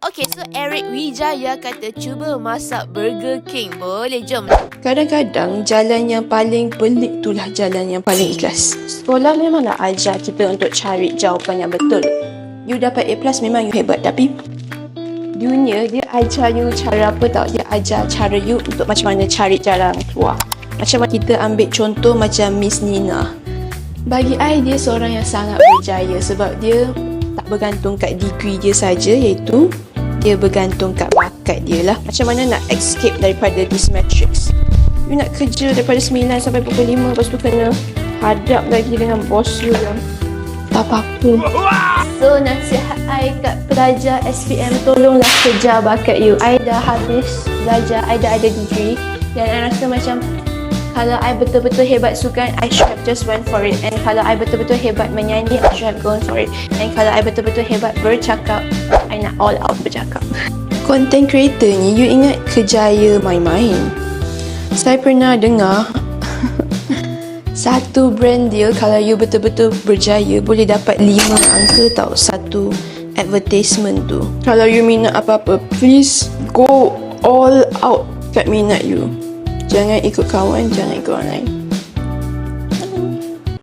Okay, so Eric Wijaya kata cuba masak Burger King. Boleh, jom. Kadang-kadang jalan yang paling pelik itulah jalan yang paling ikhlas. Sekolah memanglah ajar kita untuk cari jawapan yang betul. You dapat A+, memang you hebat. Tapi dunia dia ajar you cara apa tau. Dia ajar cara you untuk macam mana cari jalan keluar. Macam mana kita ambil contoh macam Miss Nina. Bagi I, dia seorang yang sangat berjaya sebab dia tak bergantung kat degree dia saja, iaitu dia bergantung kat bakat dia lah. Macam mana nak escape daripada this matrix. You nak kerja daripada 9 sampai pukul 5, lepas tu kena hadap lagi dengan bos you yang tak apa-apa. So nasihat I kat pelajar SPM, tolonglah kejar bakat you. I dah habis belajar, I dah ada degree, dan I rasa macam kalau I betul-betul hebat sukan, I should have just went for it. And kalau I betul-betul hebat menyanyi, I should have gone for it. And kalau I betul-betul hebat bercakap, I nak all out bercakap. Content creator ni, you ingat kejaya main-main. Saya pernah dengar satu brand deal, kalau you betul-betul berjaya, boleh dapat 5 angka tau, satu advertisement tu. Kalau you minat apa-apa, please go all out kat minat you. Jangan ikut kawan, jangan ikut orang lain.